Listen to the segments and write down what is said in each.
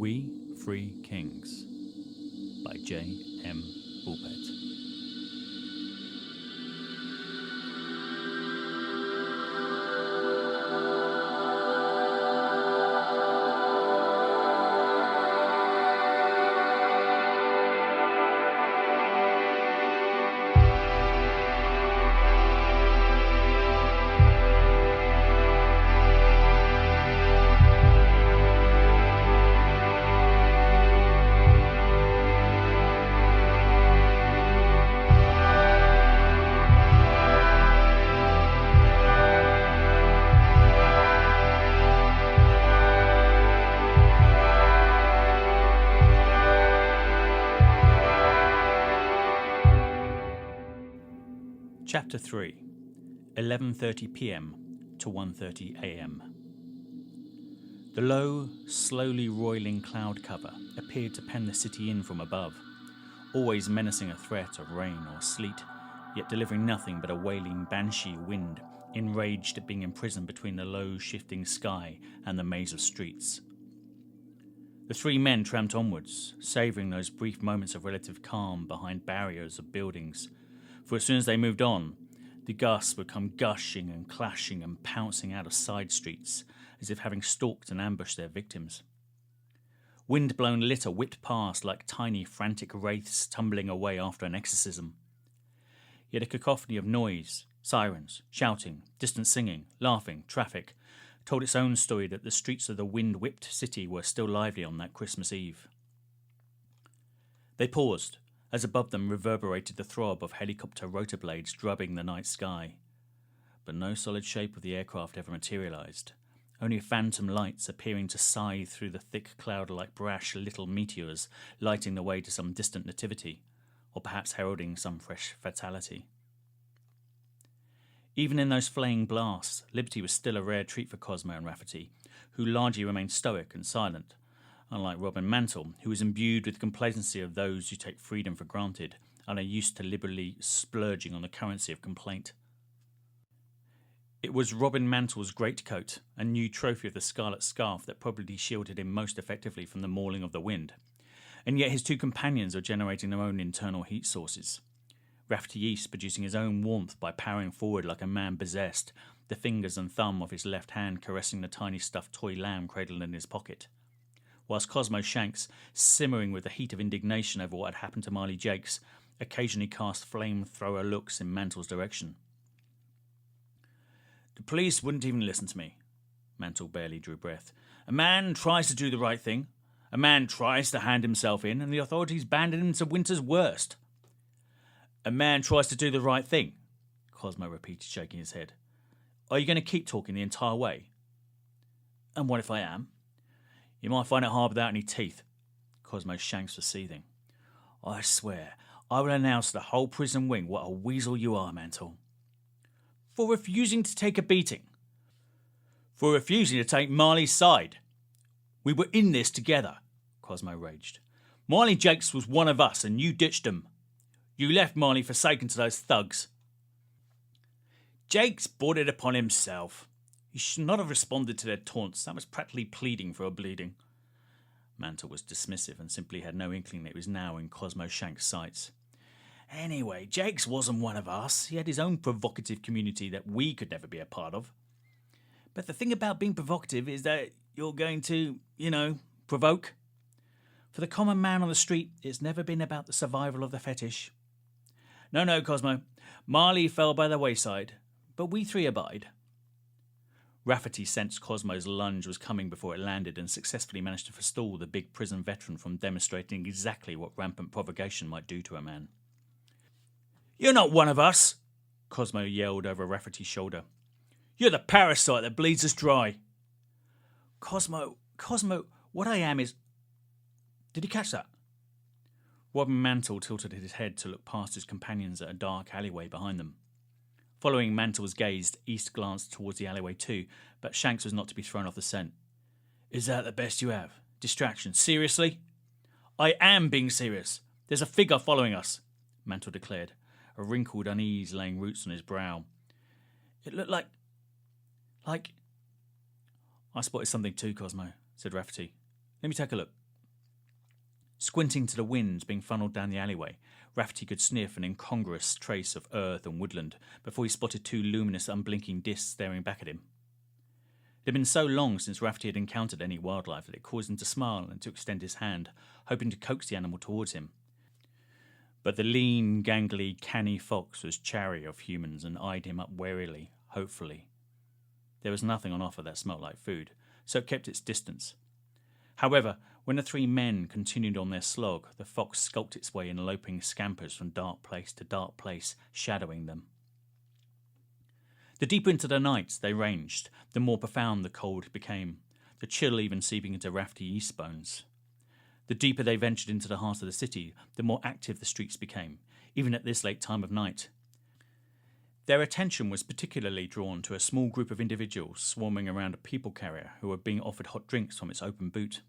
We Free Kings by J. M. Bullen. Chapter 3, 11:30 p.m. to 1:30 a.m. The low, slowly roiling cloud cover appeared to pen the city in from above, always menacing a threat of rain or sleet, yet delivering nothing but a wailing banshee wind, enraged at being imprisoned between the low, shifting sky and the maze of streets. The three men tramped onwards, savouring those brief moments of relative calm behind barriers of buildings, for as soon as they moved on, the gusts would come gushing and clashing and pouncing out of side streets, as if having stalked and ambushed their victims. Wind-blown litter whipped past like tiny, frantic wraiths tumbling away after an exorcism. Yet a cacophony of noise, sirens, shouting, distant singing, laughing, traffic, told its own story that the streets of the wind-whipped city were still lively on that Christmas Eve. They paused, as above them reverberated the throb of helicopter rotor blades drubbing the night sky. But no solid shape of the aircraft ever materialized, only phantom lights appearing to scythe through the thick cloud like brash little meteors, lighting the way to some distant nativity, or perhaps heralding some fresh fatality. Even in those flaying blasts, liberty was still a rare treat for Cosmo and Rafferty, who largely remained stoic and silent, unlike Robin Mantle, who was imbued with the complacency of those who take freedom for granted and are used to liberally splurging on the currency of complaint. It was Robin Mantle's greatcoat and new trophy of the scarlet scarf that probably shielded him most effectively from the mauling of the wind, and yet his two companions were generating their own internal heat sources. Rafferty East producing his own warmth by powering forward like a man possessed, the fingers and thumb of his left hand caressing the tiny stuffed toy lamb cradled in his pocket, whilst Cosmo Shanks, simmering with the heat of indignation over what had happened to Marley Jakes, occasionally cast flamethrower looks in Mantle's direction. The police wouldn't even listen to me. Mantle barely drew breath. A man tries to do the right thing. A man tries to hand himself in, and the authorities banded him to winter's worst. A man tries to do the right thing, Cosmo repeated, shaking his head. Are you going to keep talking the entire way? And what if I am? You might find it hard without any teeth. Cosmo Shanks was seething. I swear, I will announce to the whole prison wing what a weasel you are, Mantle. For refusing to take a beating. For refusing to take Marley's side. We were in this together, Cosmo raged. Marley Jakes was one of us and you ditched him. You left Marley forsaken to those thugs. Jakes brought it upon himself. He should not have responded to their taunts. That was practically pleading for a bleeding. Mantle was dismissive and simply had no inkling that he was now in Cosmo Shanks' sights. Anyway, Jakes wasn't one of us. He had his own provocative community that we could never be a part of. But the thing about being provocative is that you're going to, provoke. For the common man on the street, it's never been about the survival of the fetish. No, Cosmo. Marley fell by the wayside, but we three abide. Rafferty sensed Cosmo's lunge was coming before it landed and successfully managed to forestall the big prison veteran from demonstrating exactly what rampant provocation might do to a man. You're not one of us, Cosmo yelled over Rafferty's shoulder. You're the parasite that bleeds us dry. Cosmo, what I am is... Did he catch that? Robin Mantle tilted his head to look past his companions at a dark alleyway behind them. Following Mantle's gaze, East glanced towards the alleyway too, but Shanks was not to be thrown off the scent. Is that the best you have? Distraction? Seriously? I am being serious. There's a figure following us, Mantle declared, a wrinkled unease laying roots on his brow. It looked like... I spotted something too, Cosmo, said Rafferty. Let me take a look. Squinting to the wind being funneled down the alleyway, Rafferty could sniff an incongruous trace of earth and woodland before he spotted two luminous, unblinking discs staring back at him. It had been so long since Rafferty had encountered any wildlife that it caused him to smile and to extend his hand, hoping to coax the animal towards him. But the lean, gangly, canny fox was chary of humans and eyed him up warily, hopefully. There was nothing on offer that smelt like food, so it kept its distance. However, when the three men continued on their slog, the fox skulked its way in loping scampers from dark place to dark place, shadowing them. The deeper into the night they ranged, the more profound the cold became, the chill even seeping into Rafferty East bones. The deeper they ventured into the heart of the city, the more active the streets became, even at this late time of night. Their attention was particularly drawn to a small group of individuals swarming around a people carrier who were being offered hot drinks from its open boot.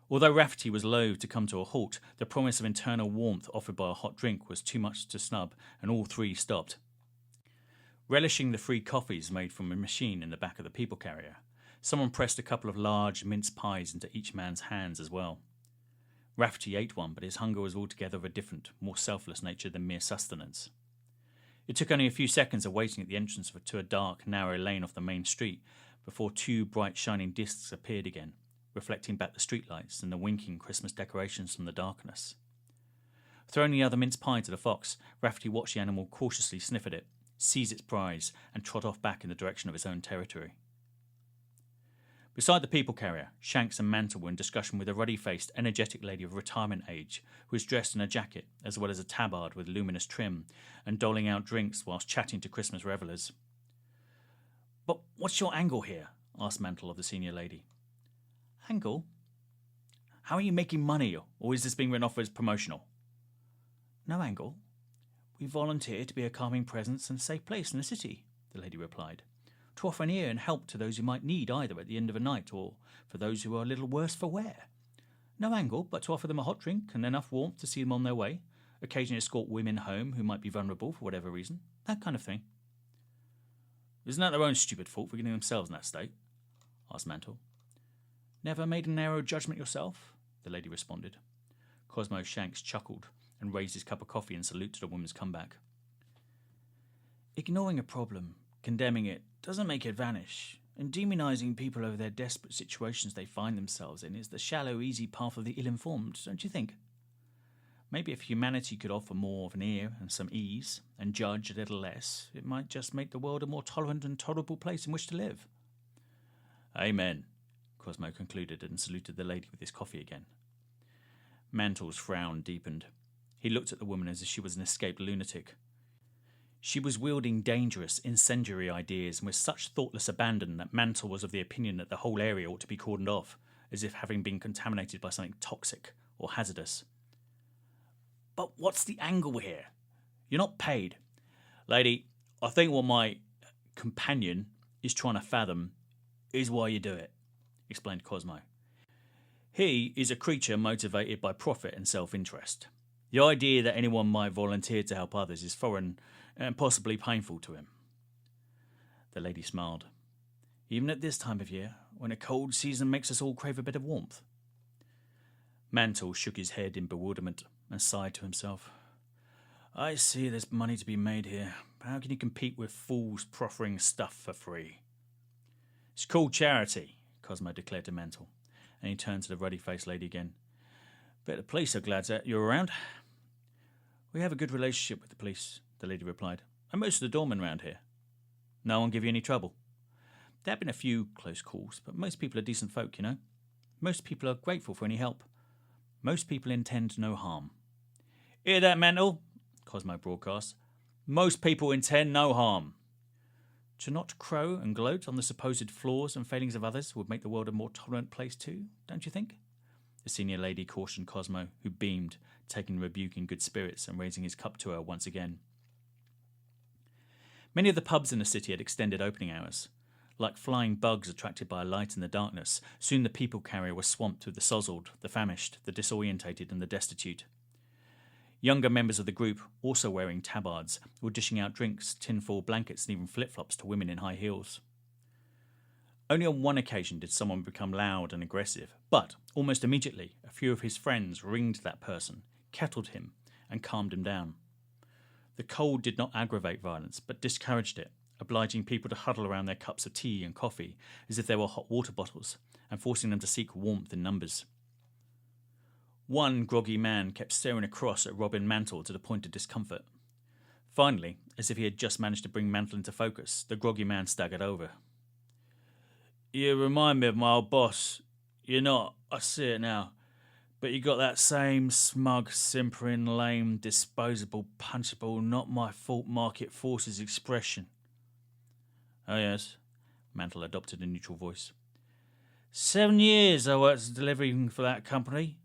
Although Rafferty was loath to come to a halt, the promise of internal warmth offered by a hot drink was too much to snub, and all three stopped. Relishing the free coffees made from a machine in the back of the people carrier, someone pressed a couple of large mince pies into each man's hands as well. Rafferty ate one, but his hunger was altogether of a different, more selfless nature than mere sustenance. It took only a few seconds of waiting at the entrance to a dark, narrow lane off the main street before two bright, shining discs appeared again, reflecting back the streetlights and the winking Christmas decorations from the darkness. Throwing the other mince pie to the fox, Rafferty watched the animal cautiously sniff at it, seize its prize, and trot off back in the direction of his own territory. Beside the people carrier, Shanks and Mantle were in discussion with a ruddy-faced, energetic lady of retirement age who was dressed in a jacket as well as a tabard with luminous trim and doling out drinks whilst chatting to Christmas revellers. "But what's your angle here?" asked Mantle of the senior lady. "Angle? How are you making money, or is this being written off as promotional?" "No angle. We volunteer to be a calming presence and safe place in the city," the lady replied. "To offer an ear and help to those who might need either at the end of a night or for those who are a little worse for wear. No angle, but to offer them a hot drink and enough warmth to see them on their way, occasionally escort women home who might be vulnerable for whatever reason, that kind of thing." "Isn't that their own stupid fault for getting themselves in that state?" asked Mantle. "Never made a narrow judgment yourself?" the lady responded. Cosmo Shanks chuckled and raised his cup of coffee in salute to the woman's comeback. "Ignoring a problem, condemning it, doesn't make it vanish, and demonising people over their desperate situations they find themselves in is the shallow, easy path of the ill-informed, don't you think? Maybe if humanity could offer more of an ear and some ease, and judge a little less, it might just make the world a more tolerant and tolerable place in which to live." "Amen," Cosmo concluded and saluted the lady with his coffee again. Mantle's frown deepened. He looked at the woman as if she was an escaped lunatic. She was wielding dangerous, incendiary ideas and with such thoughtless abandon that Mantle was of the opinion that the whole area ought to be cordoned off, as if having been contaminated by something toxic or hazardous. "But what's the angle here? You're not paid." "Lady, I think what my companion is trying to fathom is why you do it," explained Cosmo. "He is a creature motivated by profit and self-interest. The idea that anyone might volunteer to help others is foreign and possibly painful to him." The lady smiled. "Even at this time of year, when a cold season makes us all crave a bit of warmth." Mantle shook his head in bewilderment and sighed to himself. "I see there's money to be made here. How can you compete with fools proffering stuff for free?" "It's called charity," Cosmo declared to Mantle, and he turned to the ruddy-faced lady again. "Bet the police are glad that you're around." "We have a good relationship with the police," the lady replied, "and most of the doormen round here." "No one give you any trouble?" "There have been a few close calls, but most people are decent folk, you know. Most people are grateful for any help. Most people intend no harm." "Hear that, Mantle?" Cosmo broadcast. "Most people intend no harm." To not crow and gloat on the supposed flaws and failings of others would make the world a more tolerant place too, don't you think? The senior lady cautioned Cosmo, who beamed, taking the rebuke in good spirits and raising his cup to her once again. Many of the pubs in the city had extended opening hours. Like flying bugs attracted by a light in the darkness, soon the people carrier was swamped with the sozzled, the famished, the disorientated and the destitute. Younger members of the group, also wearing tabards, were dishing out drinks, tinfoil blankets and even flip-flops to women in high heels. Only on one occasion did someone become loud and aggressive, but almost immediately a few of his friends ringed that person, kettled him, and calmed him down. The cold did not aggravate violence, but discouraged it, obliging people to huddle around their cups of tea and coffee as if they were hot water bottles, and forcing them to seek warmth in numbers. One groggy man kept staring across at Robin Mantle to the point of discomfort. Finally, as if he had just managed to bring Mantle into focus, the groggy man staggered over. "You remind me of my old boss. You're not, I see it now. But you got that same smug, simpering, lame, disposable, punchable, not my fault market forces expression." "Oh, yes," Mantle adopted a neutral voice. 7 years I worked as delivering for that company.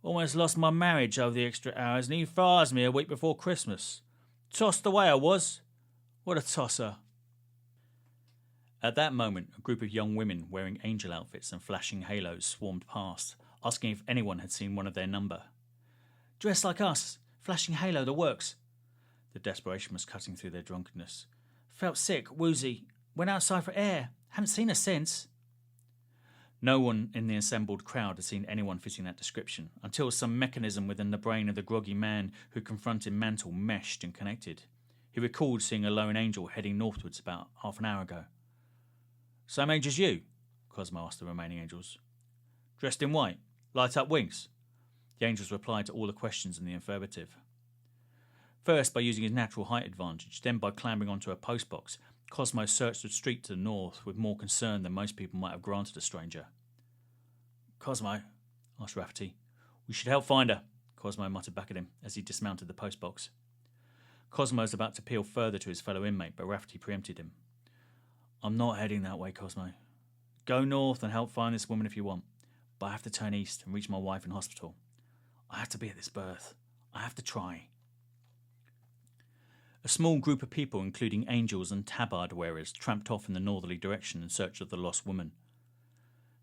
Almost lost my marriage over the extra hours, and he fires me a week before Christmas. Tossed away I was. What a tosser." At that moment, a group of young women wearing angel outfits and flashing halos swarmed past, asking if anyone had seen one of their number. "Dressed like us, flashing halo, the works." The desperation was cutting through their drunkenness. "Felt sick, woozy, went outside for air, haven't seen her since." No one in the assembled crowd had seen anyone fitting that description, until some mechanism within the brain of the groggy man who confronted Mantle meshed and connected. He recalled seeing a lone angel heading northwards about half an hour ago. "Same age as you?" Cosmo asked the remaining angels. "Dressed in white? Light up wings?" The angels replied to all the questions in the affirmative. First, by using his natural height advantage, then by clambering onto a postbox, Cosmo searched the street to the north with more concern than most people might have granted a stranger. "Cosmo," asked Rafferty. "We should help find her," Cosmo muttered back at him as he dismounted the postbox. Cosmo was about to peel further to his fellow inmate, but Rafferty preempted him. "I'm not heading that way, Cosmo. Go north and help find this woman if you want, but I have to turn east and reach my wife in hospital. I have to be at this birth. I have to try." A small group of people, including angels and tabard wearers, tramped off in the northerly direction in search of the lost woman.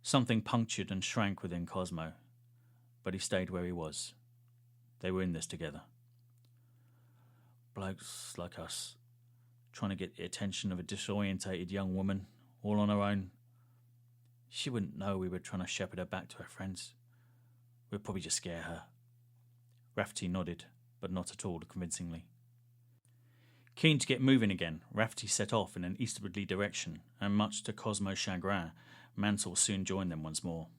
Something punctured and shrank within Cosmo, but he stayed where he was. They were in this together. Blokes like us, trying to get the attention of a disorientated young woman, all on her own. She wouldn't know we were trying to shepherd her back to her friends. We'd probably just scare her. Rafferty nodded, but not at all convincingly. Keen to get moving again, Rafferty set off in an eastwardly direction, and much to Cosmo's chagrin, Mantle soon joined them once more.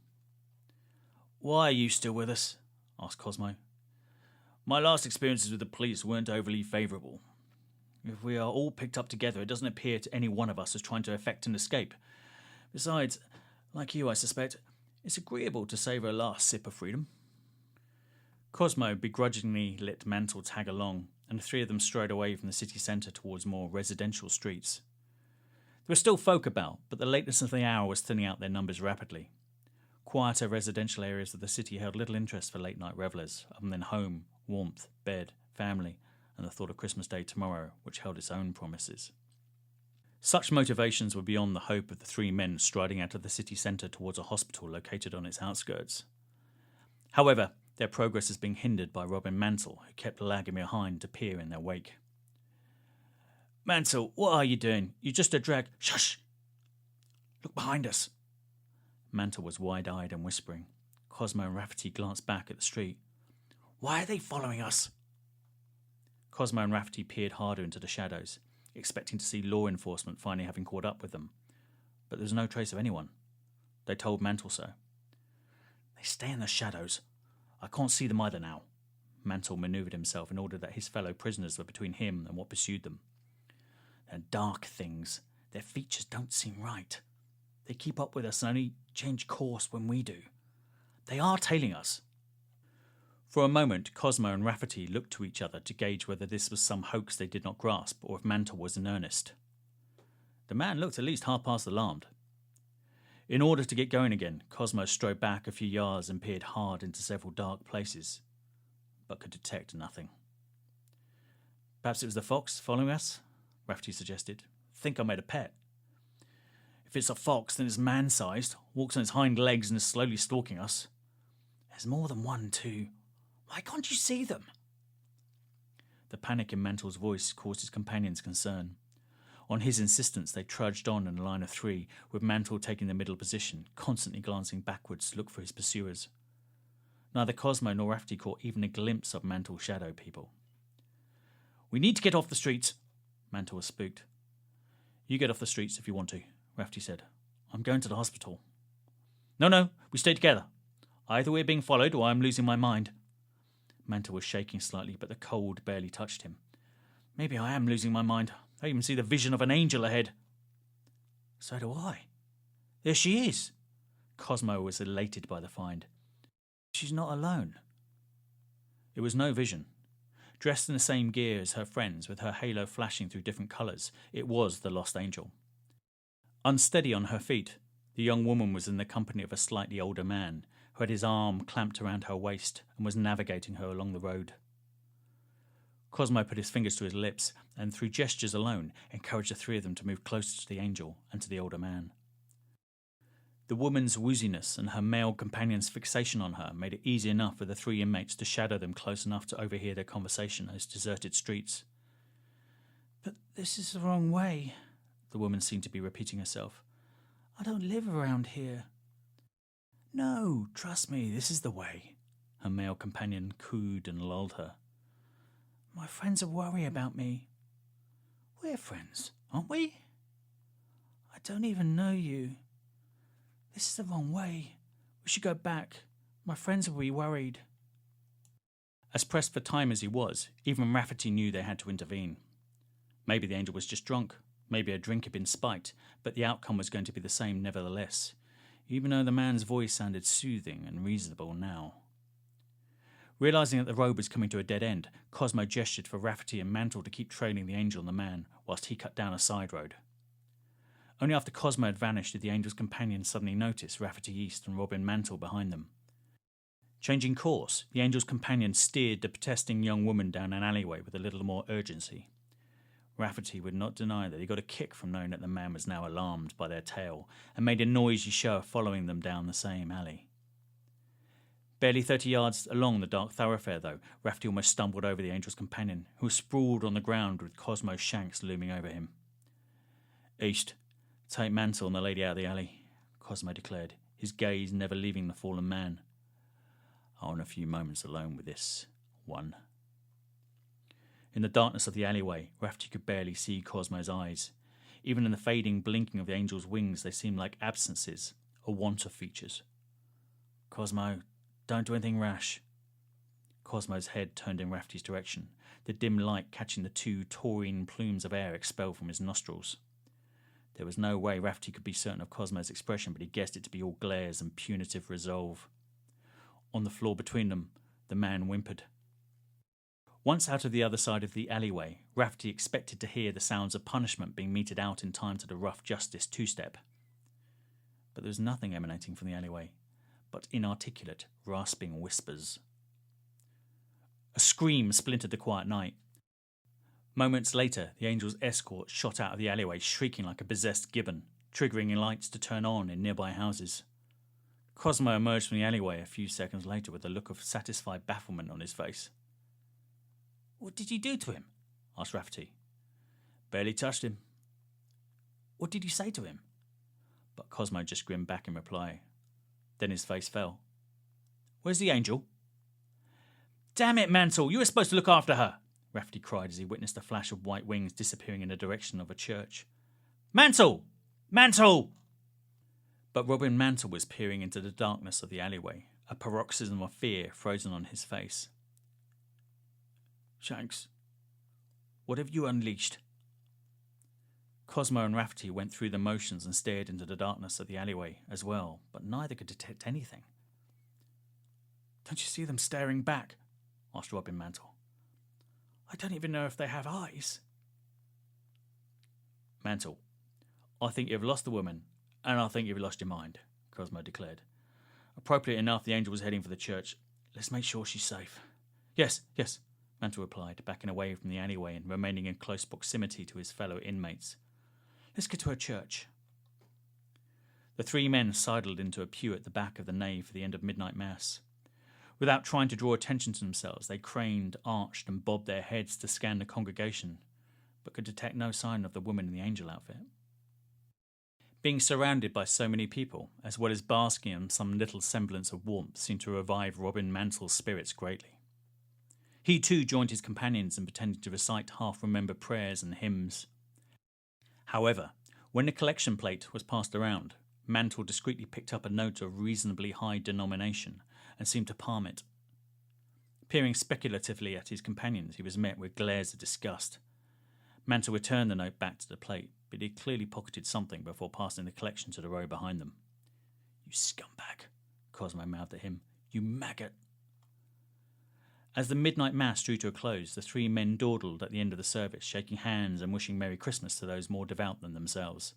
"Why are you still with us?" asked Cosmo. "My last experiences with the police weren't overly favourable. If we are all picked up together, it doesn't appear to any one of us as trying to effect an escape. Besides, like you, I suspect, it's agreeable to savour a last sip of freedom." Cosmo begrudgingly let Mantle tag along, and the three of them strode away from the city centre towards more residential streets. There were still folk about, but the lateness of the hour was thinning out their numbers rapidly. Quieter residential areas of the city held little interest for late-night revellers, other than home, warmth, bed, family, and the thought of Christmas Day tomorrow, which held its own promises. Such motivations were beyond the hope of the three men striding out of the city centre towards a hospital located on its outskirts. However, their progress is being hindered by Robin Mantle, who kept lagging behind to peer in their wake. "Mantle, what are you doing? You're just a drag." "Shush! Look behind us." Mantle was wide-eyed and whispering. Cosmo and Rafferty glanced back at the street. "Why are they following us?" Cosmo and Rafferty peered harder into the shadows, expecting to see law enforcement finally having caught up with them. But there was no trace of anyone. They told Mantle so. "They stay in the shadows. I can't see them either now." Mantle manoeuvred himself in order that his fellow prisoners were between him and what pursued them. "They're dark things. Their features don't seem right. They keep up with us and only change course when we do. They are tailing us." For a moment, Cosmo and Rafferty looked to each other to gauge whether this was some hoax they did not grasp or if Mantle was in earnest. The man looked at least half past alarmed. In order to get going again, Cosmo strode back a few yards and peered hard into several dark places, but could detect nothing. "Perhaps it was the fox following us," Rafferty suggested. "Think I made a pet. If it's a fox, then it's man-sized, walks on its hind legs and is slowly stalking us. There's more than one, too. Why can't you see them?" The panic in Mantle's voice caused his companions concern. On his insistence, they trudged on in a line of three, with Mantle taking the middle position, constantly glancing backwards to look for his pursuers. Neither Cosmo nor Rafferty caught even a glimpse of Mantle's shadow people. "We need to get off the streets." Mantle was spooked. "You get off the streets if you want to," Rafferty said. "I'm going to the hospital." No, we stay together. Either we're being followed or I'm losing my mind." Mantle was shaking slightly, but the cold barely touched him. "Maybe I am losing my mind. I even see the vision of an angel ahead." "So do I. There she is." Cosmo was elated by the find. "She's not alone." It was no vision. Dressed in the same gear as her friends, with her halo flashing through different colours, it was the lost angel. Unsteady on her feet, the young woman was in the company of a slightly older man, who had his arm clamped around her waist and was navigating her along the road. Cosmo put his fingers to his lips and, through gestures alone, encouraged the three of them to move closer to the angel and to the older man. The woman's wooziness and her male companion's fixation on her made it easy enough for the three inmates to shadow them close enough to overhear their conversation on those deserted streets. "But this is the wrong way," the woman seemed to be repeating herself. "I don't live around here." "No, trust me, this is the way," her male companion cooed and lulled her. "My friends are worried about me." "We're friends, aren't we?" "I don't even know you. This is the wrong way. We should go back. My friends will be worried." As pressed for time as he was, even Rafferty knew they had to intervene. Maybe the angel was just drunk. Maybe a drink had been spiked, but the outcome was going to be the same nevertheless, even though the man's voice sounded soothing and reasonable now. Realizing that the road was coming to a dead end, Cosmo gestured for Rafferty and Mantle to keep trailing the angel and the man, whilst he cut down a side road. Only after Cosmo had vanished did the angel's companions suddenly notice Rafferty East and Robin Mantle behind them. Changing course, the angel's companion steered the protesting young woman down an alleyway with a little more urgency. Rafferty would not deny that he got a kick from knowing that the man was now alarmed by their tale and made a noisy show of following them down the same alley. Barely 30 yards along the dark thoroughfare, though, Rafferty almost stumbled over the angel's companion, who was sprawled on the ground with Cosmo's shanks looming over him. "East, take Mantle and the lady out of the alley," Cosmo declared, his gaze never leaving the fallen man. "I want a few moments alone with this one." In the darkness of the alleyway, Rafferty could barely see Cosmo's eyes. Even in the fading blinking of the angel's wings, they seemed like absences, a want of features. "Cosmo, don't do anything rash." Cosmo's head turned in Rafferty's direction, the dim light catching the two taurine plumes of air expelled from his nostrils. There was no way Rafferty could be certain of Cosmo's expression, but he guessed it to be all glares and punitive resolve. On the floor between them, the man whimpered. Once out of the other side of the alleyway, Rafferty expected to hear the sounds of punishment being meted out in time to the rough justice two-step. But there was nothing emanating from the alleyway, but inarticulate, rasping whispers. A scream splintered the quiet night. Moments later, the angel's escort shot out of the alleyway, shrieking like a possessed gibbon, triggering lights to turn on in nearby houses. Cosmo emerged from the alleyway a few seconds later with a look of satisfied bafflement on his face. "What did you do to him?" asked Rafferty. "Barely touched him." "What did you say to him?" But Cosmo just grinned back in reply. Then his face fell. "Where's the angel?" "Damn it, Mantle, you were supposed to look after her!" Rafferty cried as he witnessed a flash of white wings disappearing in the direction of a church. "Mantle! Mantle!" But Robin Mantle was peering into the darkness of the alleyway, a paroxysm of fear frozen on his face. "Shanks, what have you unleashed?" Cosmo and Rafferty went through the motions and stared into the darkness of the alleyway as well, but neither could detect anything. "Don't you see them staring back?" asked Robin Mantle. "I don't even know if they have eyes." "Mantle, I think you've lost the woman, and I think you've lost your mind," Cosmo declared. "Appropriate enough, the angel was heading for the church. Let's make sure she's safe." Yes, Mantle replied, backing away from the alleyway and remaining in close proximity to his fellow inmates. "Let's get to her church." The three men sidled into a pew at the back of the nave for the end of midnight mass. Without trying to draw attention to themselves, they craned, arched, and bobbed their heads to scan the congregation. but could detect no sign of the woman in the angel outfit. Being surrounded by so many people, as well as basking in some little semblance of warmth, seemed to revive Robin Mantle's spirits greatly. He too joined his companions in pretending to recite half-remembered prayers and hymns. However, when the collection plate was passed around, Mantle discreetly picked up a note of reasonably high denomination and seemed to palm it. Peering speculatively at his companions, he was met with glares of disgust. Mantle returned the note back to the plate, but he had clearly pocketed something before passing the collection to the row behind them. "You scumbag," Cosmo mouthed at him. "You maggot." As the midnight mass drew to a close, the three men dawdled at the end of the service, shaking hands and wishing Merry Christmas to those more devout than themselves.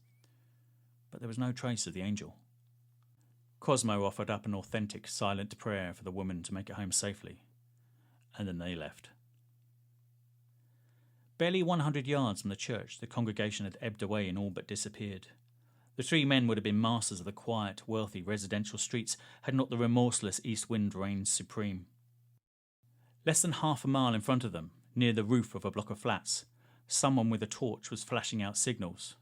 But there was no trace of the angel. Cosmo offered up an authentic, silent prayer for the woman to make it home safely, and then they left. Barely 100 yards from the church, the congregation had ebbed away and all but disappeared. The three men would have been masters of the quiet, wealthy residential streets had not the remorseless east wind reigned supreme. Less than half a mile in front of them, near the roof of a block of flats, someone with a torch was flashing out signals.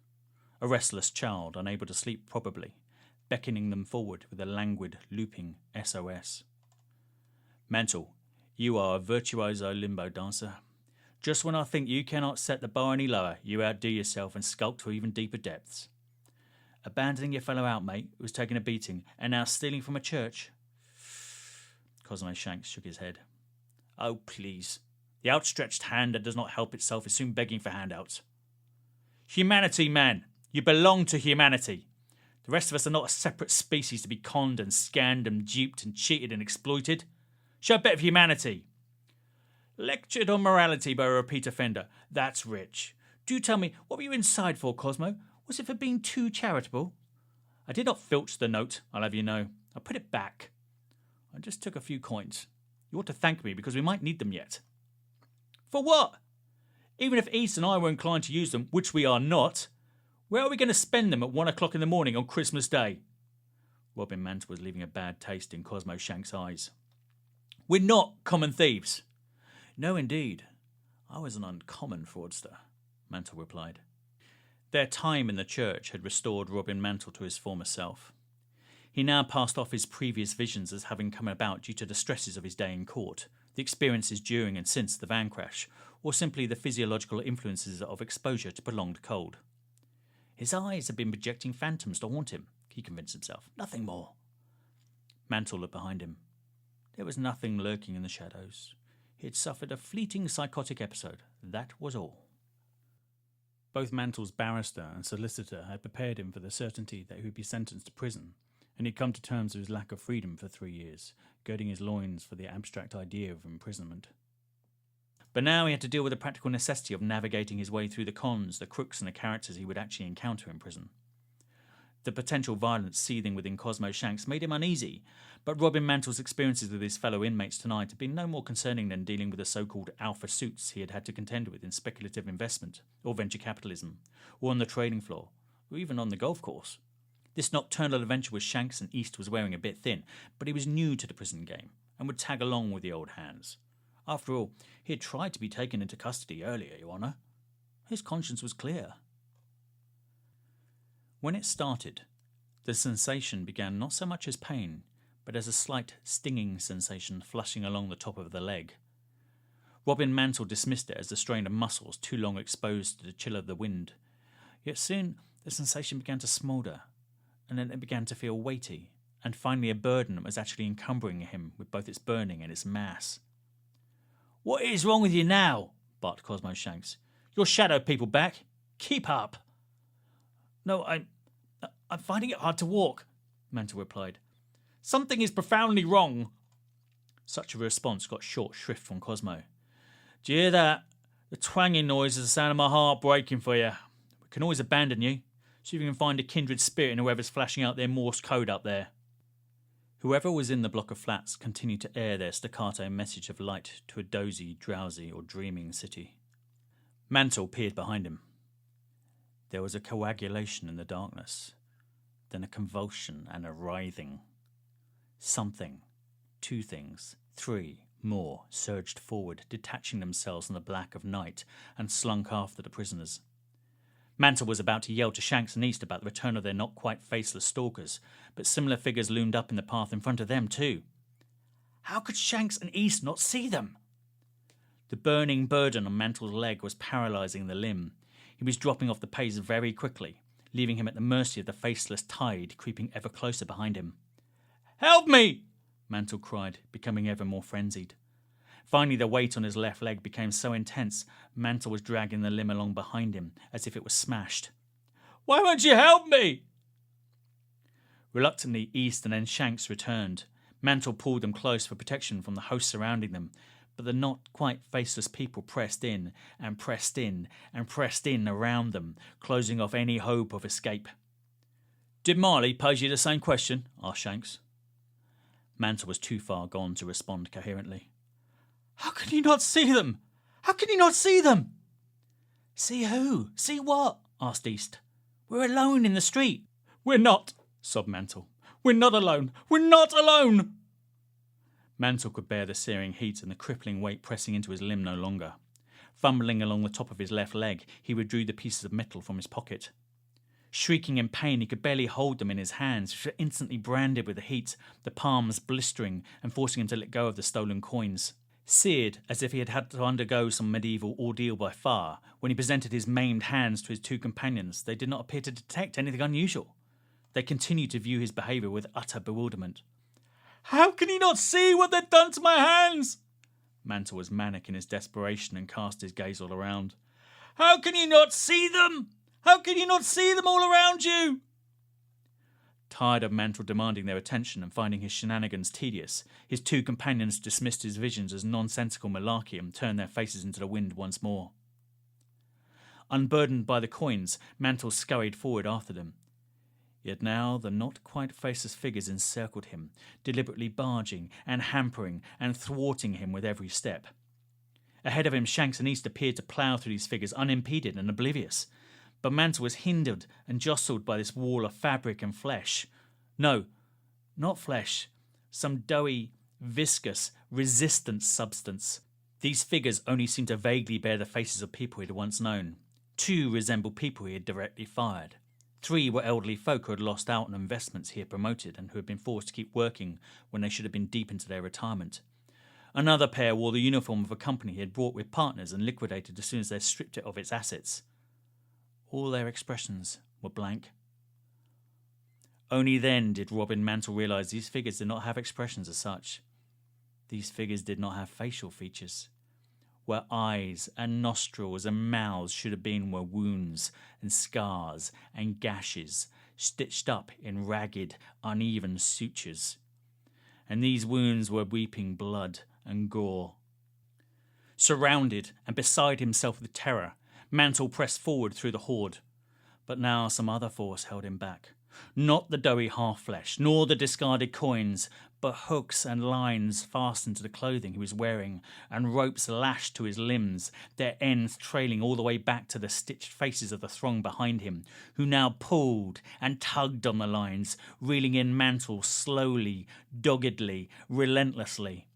A restless child, unable to sleep probably, beckoning them forward with a languid, looping SOS. "Mantle, you are a virtuoso limbo dancer. Just when I think you cannot set the bar any lower, you outdo yourself and skulk to even deeper depths. Abandoning your fellow outmate who was taking a beating, and now stealing from a church." Cosmo Shanks shook his head. "Oh, please. The outstretched hand that does not help itself is soon begging for handouts. Humanity, man. You belong to humanity. The rest of us are not a separate species to be conned and scanned and duped and cheated and exploited. Show a bit of humanity." "Lectured on morality by a repeat offender. That's rich. Do tell me, what were you inside for, Cosmo? Was it for being too charitable?" "I did not filch the note, I'll have you know. I put it back. I just took a few coins. You ought to thank me because we might need them yet." "For what? Even if East and I were inclined to use them, which we are not, where are we going to spend them at 1 o'clock in the morning on Christmas Day?" Robin Mantle was leaving a bad taste in Cosmo Shanks' eyes. "We're not common thieves." "No, indeed. I was an uncommon fraudster," Mantle replied. Their time in the church had restored Robin Mantle to his former self. He now passed off his previous visions as having come about due to the stresses of his day in court, the experiences during and since the van crash, or simply the physiological influences of exposure to prolonged cold. His eyes had been projecting phantoms to haunt him, he convinced himself. Nothing more. Mantle looked behind him. There was nothing lurking in the shadows. He had suffered a fleeting psychotic episode. That was all. Both Mantle's barrister and solicitor had prepared him for the certainty that he would be sentenced to prison, and he had come to terms with his lack of freedom for 3 years, girding his loins for the abstract idea of imprisonment. But now he had to deal with the practical necessity of navigating his way through the cons, the crooks, and the characters he would actually encounter in prison. The potential violence seething within Cosmo Shanks made him uneasy, but Robin Mantle's experiences with his fellow inmates tonight had been no more concerning than dealing with the so-called alpha suits he had had to contend with in speculative investment, or venture capitalism, or on the trading floor, or even on the golf course. This nocturnal adventure with Shanks and East was wearing a bit thin, but he was new to the prison game, and would tag along with the old hands. After all, he had tried to be taken into custody earlier, Your Honour. His conscience was clear. When it started, the sensation began not so much as pain, but as a slight stinging sensation flushing along the top of the leg. Robin Mantle dismissed it as the strain of muscles too long exposed to the chill of the wind. Yet soon the sensation began to smoulder, and then it began to feel weighty, and finally a burden that was actually encumbering him with both its burning and its mass. "What is wrong with you now?" barked Cosmo Shanks. "Your shadow people back? Keep up." "No, I'm finding it hard to walk," Mantle replied. "Something is profoundly wrong." Such a response got short shrift from Cosmo. "Do you hear that? The twanging noise is the sound of my heart breaking for you. We can always abandon you. See if you can find a kindred spirit in whoever's flashing out their Morse code up there." Whoever was in the block of flats continued to air their staccato message of light to a dozy, drowsy, or dreaming city. Mantle peered behind him. There was a coagulation in the darkness, then a convulsion and a writhing. Something, 2 things, 3, More surged forward, detaching themselves from the black of night, and slunk after the prisoners. Mantle was about to yell to Shanks and East about the return of their not-quite faceless stalkers, but similar figures loomed up in the path in front of them too. How could Shanks and East not see them? The burning burden on Mantle's leg was paralysing the limb. He was dropping off the pace very quickly, leaving him at the mercy of the faceless tide creeping ever closer behind him. "Help me!" Mantle cried, becoming ever more frenzied. Finally, the weight on his left leg became so intense, Mantle was dragging the limb along behind him, as if it was smashed. "Why won't you help me?" Reluctantly, East and then Shanks returned. Mantle pulled them close for protection from the host surrounding them, but the not-quite-faceless people pressed in and pressed in and pressed in around them, closing off any hope of escape. "Did Marley pose you the same question?" asked Shanks. Mantle was too far gone to respond coherently. "How can you not see them? How can you not see them?" "See who? See what?" asked East. "We're alone in the street." "We're not," sobbed Mantle. "We're not alone. We're not alone." Mantle could bear the searing heat and the crippling weight pressing into his limb no longer. Fumbling along the top of his left leg, he withdrew the pieces of metal from his pocket. Shrieking in pain, he could barely hold them in his hands, which were instantly branded with the heat, the palms blistering and forcing him to let go of the stolen coins. Seared, as if he had had to undergo some medieval ordeal by fire, when he presented his maimed hands to his two companions, they did not appear to detect anything unusual. They continued to view his behaviour with utter bewilderment. "How can you not see what they've done to my hands?" Mantle was manic in his desperation and cast his gaze all around. "How can you not see them? How can you not see them all around you?" Tired of Mantle demanding their attention and finding his shenanigans tedious, his two companions dismissed his visions as nonsensical malarkey and turned their faces into the wind once more. Unburdened by the coins, Mantle scurried forward after them. Yet now the not-quite-faceless figures encircled him, deliberately barging and hampering and thwarting him with every step. Ahead of him, Shanks and East appeared to plough through these figures unimpeded and oblivious, but Mantle was hindered and jostled by this wall of fabric and flesh. No, not flesh, some doughy, viscous, resistant substance. These figures only seemed to vaguely bear the faces of people he had once known. 2 resembled people he had directly fired. 3 were elderly folk who had lost out on investments he had promoted and who had been forced to keep working when they should have been deep into their retirement. Another pair wore the uniform of a company he had bought with partners and liquidated as soon as they stripped it of its assets. All their expressions were blank. Only then did Robin Mantle realise these figures did not have expressions as such. These figures did not have facial features. Where eyes and nostrils and mouths should have been were wounds and scars and gashes, stitched up in ragged, uneven sutures. And these wounds were weeping blood and gore. Surrounded and beside himself with terror, Mantle pressed forward through the horde. But now some other force held him back. Not the doughy half-flesh, nor the discarded coins, but hooks and lines fastened to the clothing he was wearing, and ropes lashed to his limbs, their ends trailing all the way back to the stitched faces of the throng behind him, who now pulled and tugged on the lines, reeling in Mantle slowly, doggedly, relentlessly.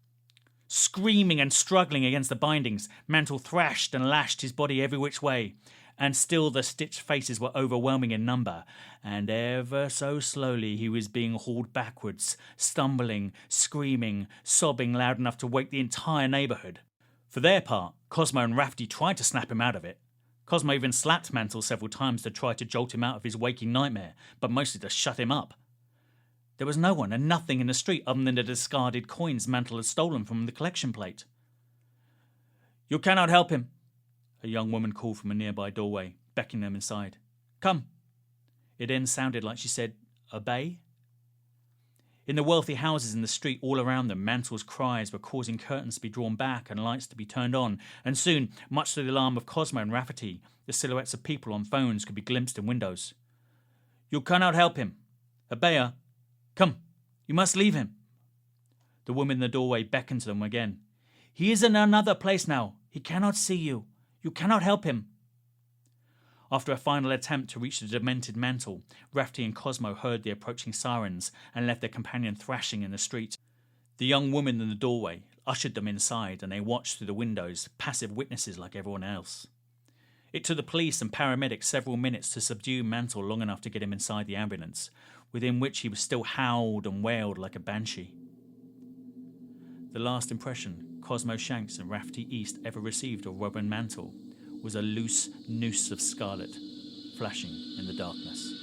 Screaming and struggling against the bindings, Mantle thrashed and lashed his body every which way, and still the stitched faces were overwhelming in number, and ever so slowly he was being hauled backwards, stumbling, screaming, sobbing loud enough to wake the entire neighbourhood. For their part, Cosmo and Rafferty tried to snap him out of it. Cosmo even slapped Mantle several times to try to jolt him out of his waking nightmare, but mostly to shut him up. There was no one and nothing in the street other than the discarded coins Mantle had stolen from the collection plate. "You cannot help him," a young woman called from a nearby doorway, beckoning them inside. "Come." It then sounded like she said, "Obey?" In the wealthy houses in the street all around them, Mantle's cries were causing curtains to be drawn back and lights to be turned on, and soon, much to the alarm of Cosmo and Rafferty, the silhouettes of people on phones could be glimpsed in windows. "You cannot help him. Obey her. Come, you must leave him." The woman in the doorway beckoned to them again. "He is in another place now. He cannot see you. You cannot help him." After a final attempt to reach the demented Mantle, Rafferty and Cosmo heard the approaching sirens and left their companion thrashing in the street. The young woman in the doorway, ushered them inside, and they watched through the windows, passive witnesses like everyone else. It took the police and paramedics several minutes to subdue Mantle long enough to get him inside the ambulance, within which he was still howled and wailed like a banshee. The last impression Cosmo Shanks and Rafferty East ever received of Robin Mantle was a loose noose of scarlet flashing in the darkness.